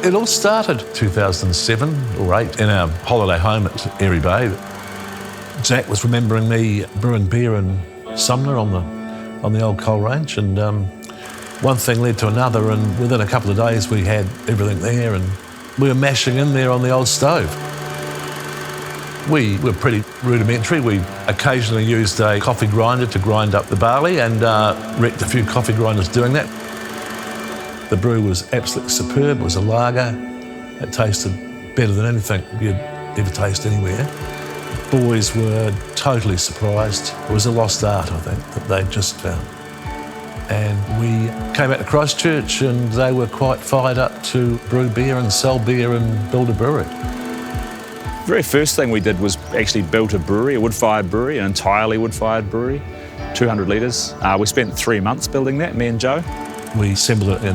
It all started 2007 or 8 in our holiday home at Airy Bay. Jack was remembering me brewing beer in Sumner on the old coal range, and one thing led to another, and within a couple of days we had everything there, and we were mashing in there on the old stove. We were pretty rudimentary. We occasionally used a coffee grinder to grind up the barley, and wrecked a few coffee grinders doing that. The brew was absolutely superb. It was a lager. It tasted better than anything you'd ever taste anywhere. Boys were totally surprised. It was a lost art, I think, that they'd just found. And we came out to Christchurch, and they were quite fired up to brew beer and sell beer and build a brewery. The very first thing we did was actually built a brewery, a wood-fired brewery, an entirely wood-fired brewery, 200 litres. We spent 3 months building that, me and Joe. We assembled it in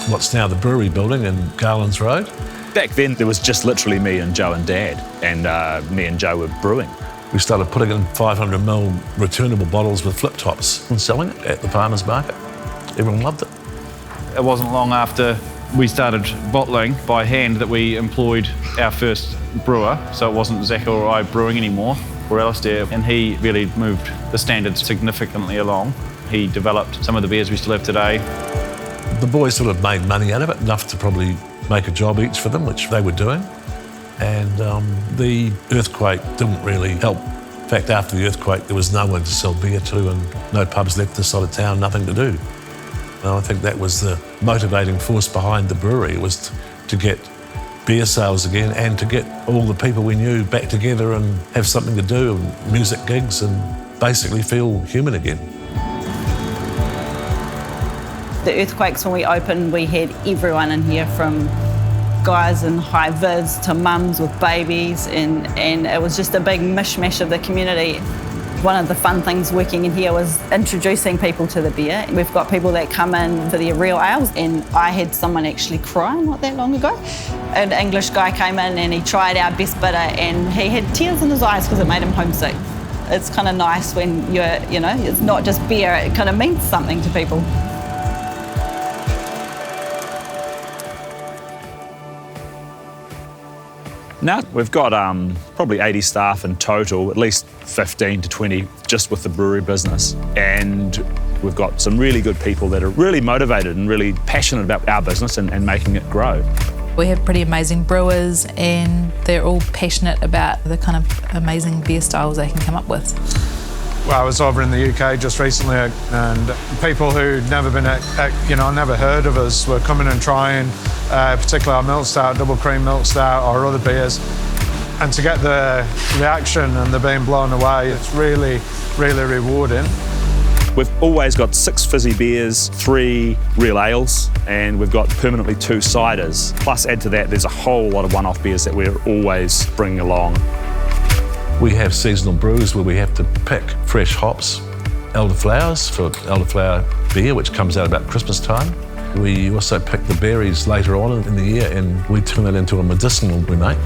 what's now the brewery building in Garlands Road. Back then, there was just literally me and Joe and Dad, and me and Joe were brewing. We started putting in 500ml returnable bottles with flip tops and selling it at the farmers market. Everyone loved it. It wasn't long after we started bottling by hand that we employed our first brewer, so it wasn't Zach or I brewing anymore, or Alistair, and he really moved the standards significantly along. He developed some of the beers we still have today. The boys sort of made money out of it, enough to probably make a job each for them, which they were doing. And the earthquake didn't really help. In fact, after the earthquake, there was no one to sell beer to and no pubs left this side of town, nothing to do. And I think that was the motivating force behind the brewery, was to get beer sales again and to get all the people we knew back together and have something to do, and music gigs, and basically feel human again. The earthquakes, when we opened, we had everyone in here, from guys in high vis to mums with babies, and it was just a big mishmash of the community. One of the fun things working in here was introducing people to the beer. We've got people that come in for their real ales, and I had someone actually cry not that long ago. An English guy came in and he tried our best bitter, and he had tears in his eyes because it made him homesick. It's kind of nice when it's not just beer, it kind of means something to people. Now we've got probably 80 staff in total, at least 15 to 20 just with the brewery business. And we've got some really good people that are really motivated and really passionate about our business and making it grow. We have pretty amazing brewers, and they're all passionate about the kind of amazing beer styles they can come up with. Well, I was over in the UK just recently, and people who'd never been, never heard of us were coming and trying, particularly our milk stout, double cream milk stout, or other beers. And to get the reaction and the being blown away, it's really, really rewarding. We've always got 6 fizzy beers, 3 real ales, and we've got permanently 2 ciders. Plus, add to that, there's a whole lot of one-off beers that we're always bringing along. We have seasonal brews where we have to pick fresh hops, elderflowers for elderflower beer, which comes out about Christmas time. We also pick the berries later on in the year, and we turn it into a medicinal we make.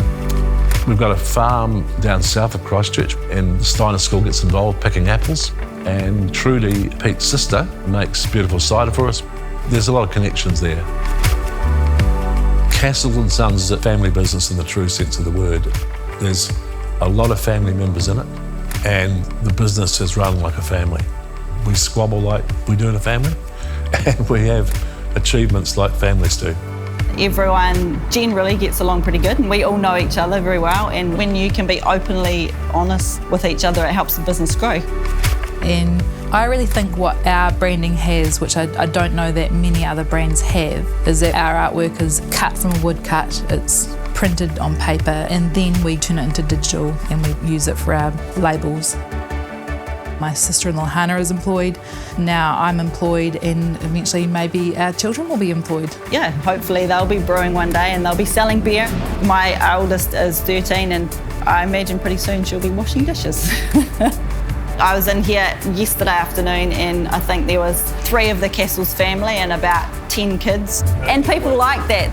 We've got a farm down south of Christchurch, and the Steiner School gets involved picking apples, and Trudy, Pete's sister, makes beautiful cider for us. There's a lot of connections there. Cassels Sons is a family business in the true sense of the word. There's a lot of family members in it, and the business is run like a family. We squabble like we do in a family, and we have achievements like families do. Everyone generally gets along pretty good, and we all know each other very well, and when you can be openly honest with each other, it helps the business grow. And I really think what our branding has, which I don't know that many other brands have, is that our artwork is cut from a woodcut. It's printed on paper, and then we turn it into digital and we use it for our labels. My sister-in-law Hannah is employed. Now I'm employed, and eventually maybe our children will be employed. Yeah, hopefully they'll be brewing one day and they'll be selling beer. My eldest is 13, and I imagine pretty soon she'll be washing dishes. I was in here yesterday afternoon, and I think there was 3 of the Cassels family and about 10 kids, and people like that.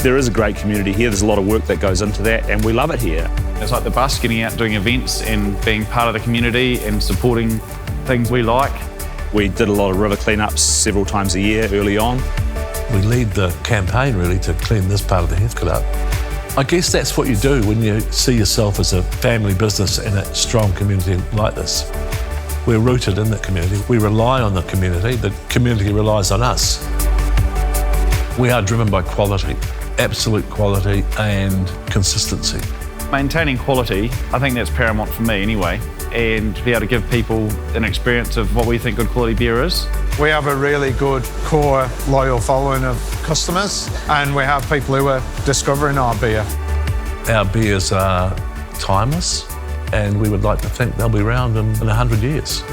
There is a great community here. There's a lot of work that goes into that, and we love it here. It's like the bus, getting out, doing events and being part of the community and supporting things we like. We did a lot of river cleanups several times a year early on. We lead the campaign really to clean this part of the Heathcote up. I guess that's what you do when you see yourself as a family business in a strong community like this. We're rooted in the community. We rely on the community relies on us. We are driven by quality, absolute quality and consistency. Maintaining quality, I think that's paramount for me anyway, and to be able to give people an experience of what we think good quality beer is. We have a really good core, loyal following of customers, and we have people who are discovering our beer. Our beers are timeless, and we would like to think they'll be around in 100 years.